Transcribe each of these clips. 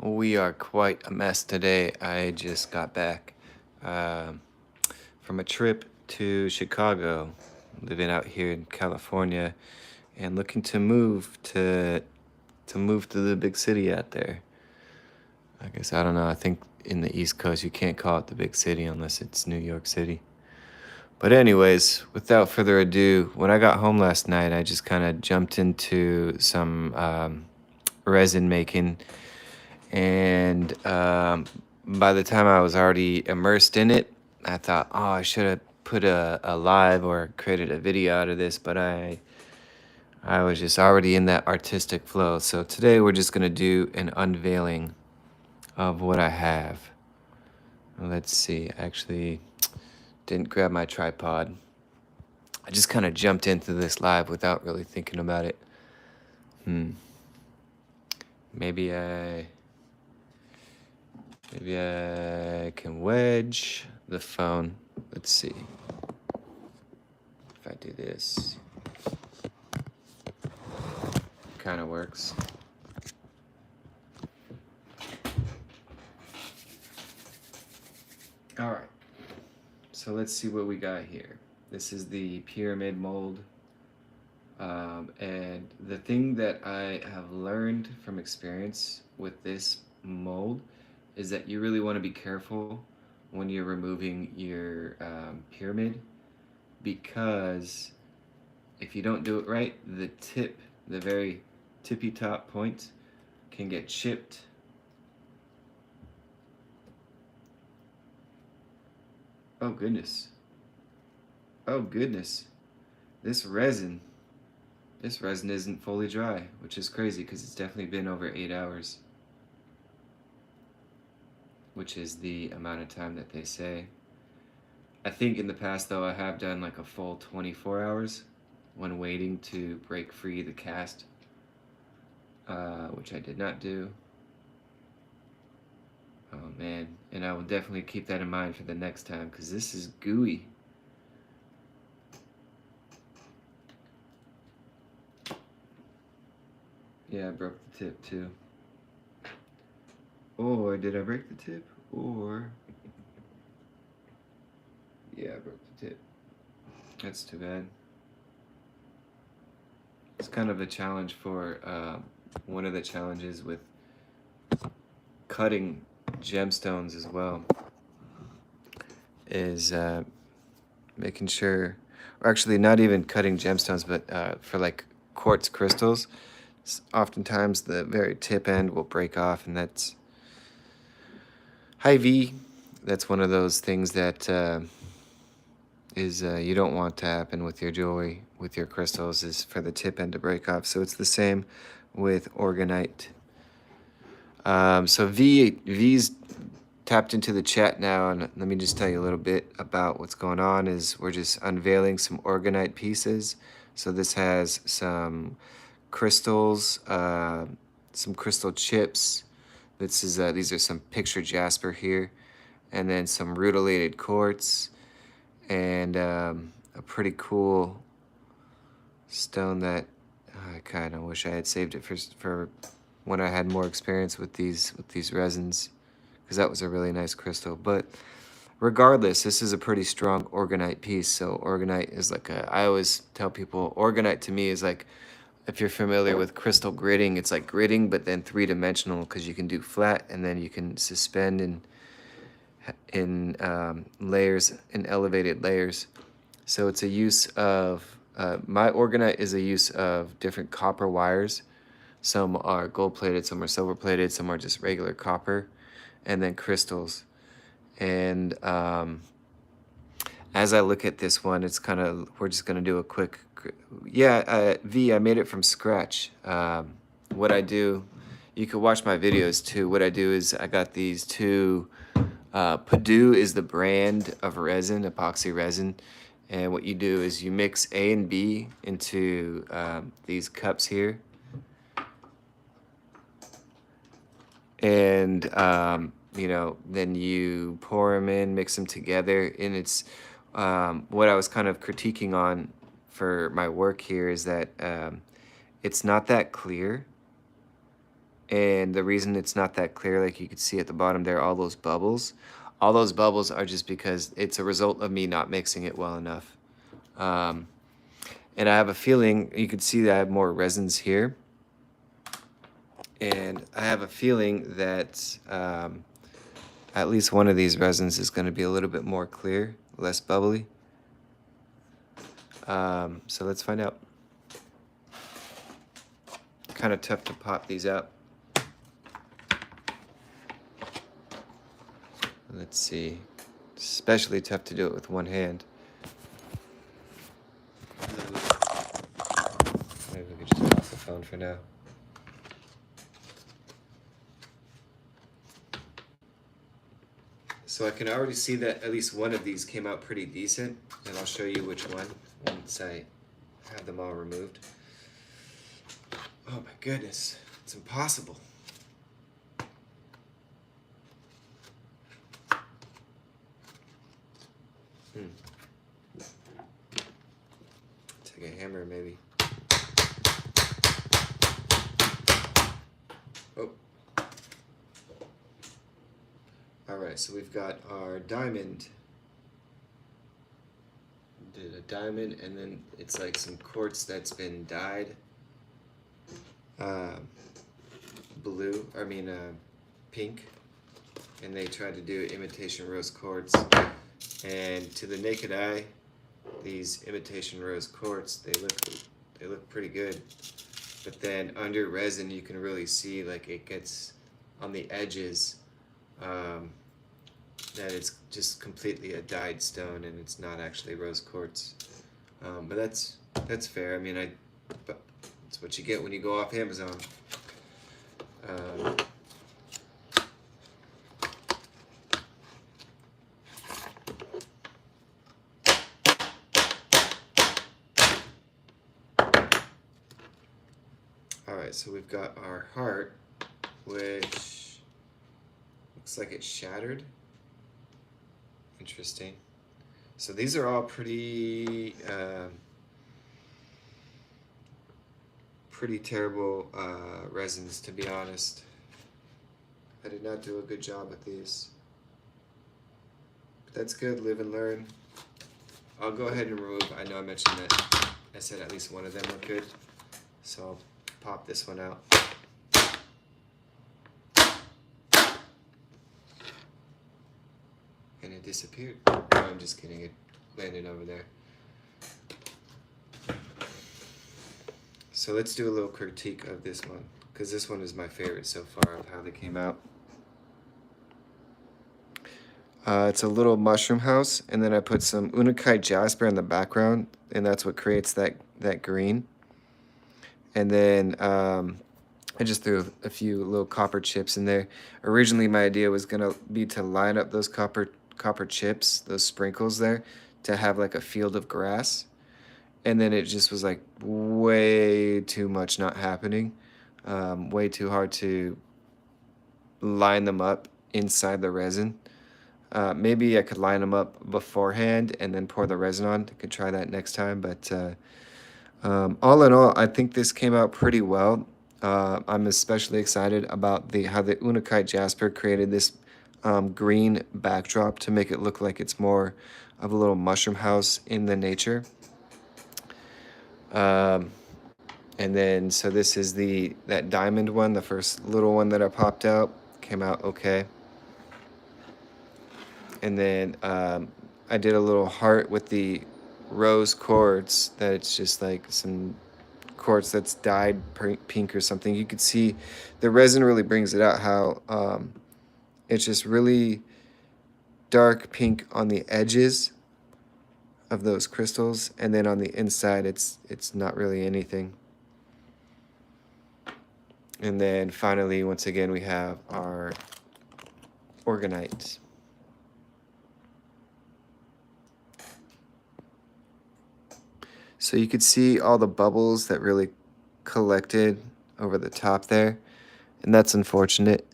We are quite a mess today. I just got back from a trip to Chicago, living out here in California, and looking to move to the big city out there. I guess I don't know. I think in the East Coast you can't call it the big city unless it's New York City. But anyways, without further ado, when I got home last night, I just kind of jumped into some resin making. And by the time I was already immersed in it, I thought, oh, I should have put a live or created a video out of this, but I was just already in that artistic flow. So today we're just gonna do an unveiling of what I have. Let's see, actually didn't grab my tripod. I just kind of jumped into this live without really thinking about it. Maybe I can wedge the phone. Let's see. If I do this, kind of works. All right. So let's see what we got here. This is the pyramid mold. And the thing that I have learned from experience with this mold is that you really want to be careful when you're removing your pyramid, because if you don't do it right, the tip, the very tippy top point, can get chipped. Oh goodness. Oh goodness. This resin isn't fully dry, which is crazy because it's definitely been over 8 hours, which is the amount of time that they say. I think in the past though, I have done like a full 24 hours when waiting to break free the cast, which I did not do. Oh man, and I will definitely keep that in mind for the next time because this is gooey. Yeah, I broke the tip too. Or did I break the tip? Or... yeah, I broke the tip. That's too bad. It's kind of a challenge for one of the challenges with cutting gemstones as well is making sure, or actually not even cutting gemstones, but for like quartz crystals, oftentimes the very tip end will break off, and that's high V. That's one of those things that you don't want to happen with your jewelry, with your crystals, is for the tip end to break off. So it's the same with organite. So V's tapped into the chat now, and let me just tell you a little bit about what's going on. Is we're just unveiling some organite pieces. So this has some crystals, some crystal chips. These are some picture jasper here, and then some rutilated quartz, and a pretty cool stone that I kind of wish I had saved it for when I had more experience with these resins, because that was a really nice crystal. But regardless, this is a pretty strong organite piece. So organite is like I always tell people, organite to me is like, if you're familiar with crystal gridding, it's like gridding, but then three-dimensional, because you can do flat and then you can suspend in layers, in elevated layers. So it's a use of, my organite is a use of different copper wires. Some are gold-plated, some are silver-plated, some are just regular copper, and then crystals. And as I look at this one, it's kind of, we're just gonna do a quick, yeah, V, I made it from scratch. What I do, you could watch my videos too. What I do is I got these two, Purdue is the brand of resin, epoxy resin. And what you do is you mix A and B into these cups here. And, you know, then you pour them in, mix them together. And it's, what I was kind of critiquing on for my work here is that it's not that clear. And the reason it's not that clear, like you could see at the bottom there, all those bubbles are just because it's a result of me not mixing it well enough. Um, and I have a feeling, you could see that I have more resins here. And I have a feeling that at least one of these resins is going to be a little bit more clear, less bubbly. So let's find out. Kind of tough to pop these out. Let's see. Especially tough to do it with one hand. Maybe we could just get off the phone for now. So I can already see that at least one of these came out pretty decent, and I'll show you which one once I have them all removed. Oh my goodness, it's impossible. Take a hammer maybe. Oh. Alright, so we've got our diamond. Did a diamond, and then it's like some quartz that's been dyed pink, and they tried to do imitation rose quartz, and to the naked eye these imitation rose quartz, they look pretty good, but then under resin you can really see like it gets on the edges that it's just completely a dyed stone and it's not actually rose quartz. But that's fair. I mean, but it's what you get when you go off Amazon. Alright, so we've got our heart, which looks like it's shattered. Interesting. So these are all pretty terrible resins, to be honest. I did not do a good job with these. But that's good, live and learn. I'll go ahead and remove, I know I mentioned that I said at least one of them look good. So I'll pop this one out. And it disappeared. No, I'm just kidding, it landed over there. So let's do a little critique of this one, because this one is my favorite so far of how they came out. It's a little mushroom house, and then I put some Unakite jasper in the background, and that's what creates that green. And then I just threw a few little copper chips in there. Originally, my idea was gonna be to line up those copper chips, those sprinkles there, to have like a field of grass. And then it just was like way too much not happening. Way too hard to line them up inside the resin. Maybe I could line them up beforehand and then pour the resin on. I could try that next time. But all in all, I think this came out pretty well. I'm especially excited about how the Unakite jasper created this green backdrop to make it look like it's more of a little mushroom house in the nature. And then, so this is that diamond one, the first little one that I popped out, came out okay. And then I did a little heart with the rose quartz, that it's just like some quartz that's dyed pink or something. You could see the resin really brings it out, how it's just really dark pink on the edges of those crystals, and then on the inside it's not really anything. And then finally, once again, we have our orgonite. So you could see all the bubbles that really collected over the top there, and that's unfortunate,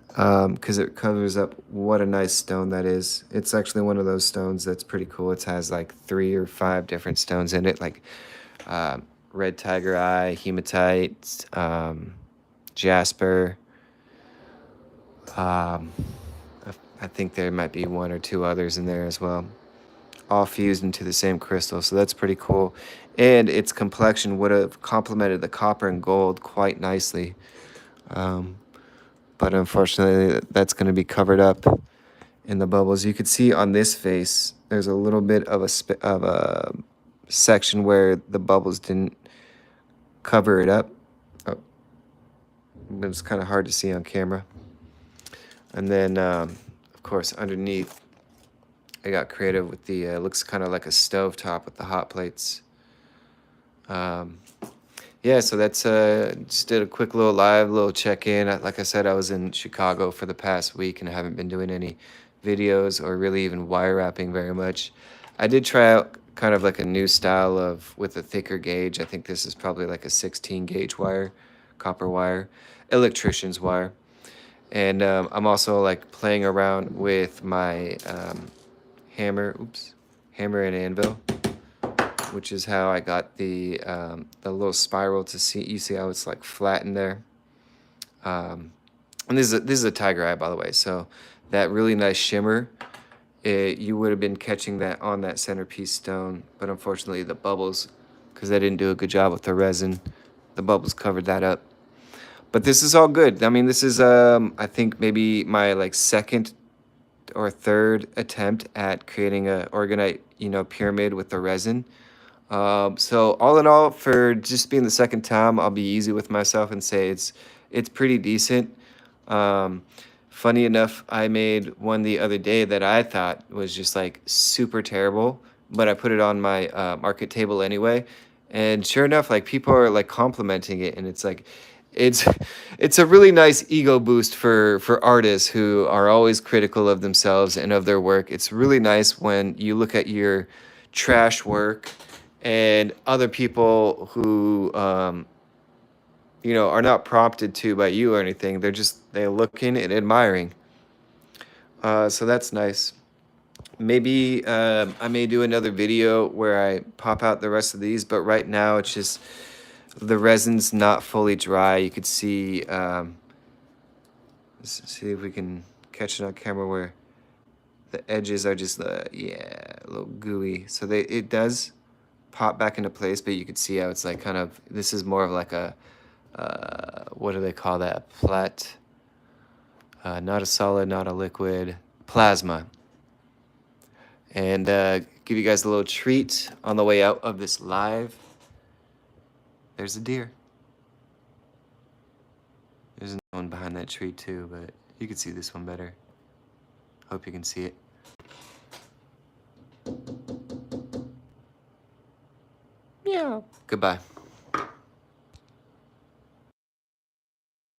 because it covers up what a nice stone that is. It's actually one of those stones that's pretty cool. It has like 3 or 5 different stones in it, like red tiger eye, hematite, jasper. Um, I think there might be one or two others in there as well, all fused into the same crystal. So that's pretty cool. And its complexion would have complemented the copper and gold quite nicely. Um, but unfortunately, that's going to be covered up in the bubbles. You could see on this face, there's a little bit of a section where the bubbles didn't cover it up. Oh, it was kind of hard to see on camera. And then, of course, underneath, I got creative with the, looks kind of like a stove top with the hot plates. Yeah, so that's just did a quick little little check-in. Like I said, I was in Chicago for the past week and I haven't been doing any videos or really even wire wrapping very much. I did try out kind of like a new style of with a thicker gauge. I think this is probably like a 16 gauge wire, copper wire, electrician's wire. And I'm also like playing around with my hammer and anvil, which is how I got the little spiral to see. You see how it's like flat in there. And this is a tiger eye, by the way. So that really nice shimmer, you would have been catching that on that centerpiece stone, but unfortunately the bubbles, because I didn't do a good job with the resin, the bubbles covered that up. But this is all good. I mean, this is I think maybe my like second or third attempt at creating a organite, pyramid with the resin. So all in all, for just being the second time, I'll be easy with myself and say it's pretty decent. Um, Funny enough, I made one the other day that I thought was just like super terrible, but I put it on my market table anyway, and sure enough, like people are like complimenting it, and it's like it's it's a really nice ego boost for artists who are always critical of themselves and of their work. It's really nice when you look at your trash work and other people who are not prompted to by you or anything. They're looking and admiring. So that's nice. Maybe I may do another video where I pop out the rest of these, but right now it's just the resin's not fully dry. You could see, let's see if we can catch it on camera where the edges are just, yeah, a little gooey. So it does pop back into place, but you could see how it's like kind of, this is more of like a, what do they call that? Not a solid, not a liquid, plasma. And give you guys a little treat on the way out of this live. There's a deer. There's another one behind that tree too, but you can see this one better. Hope you can see it. Meow. Goodbye.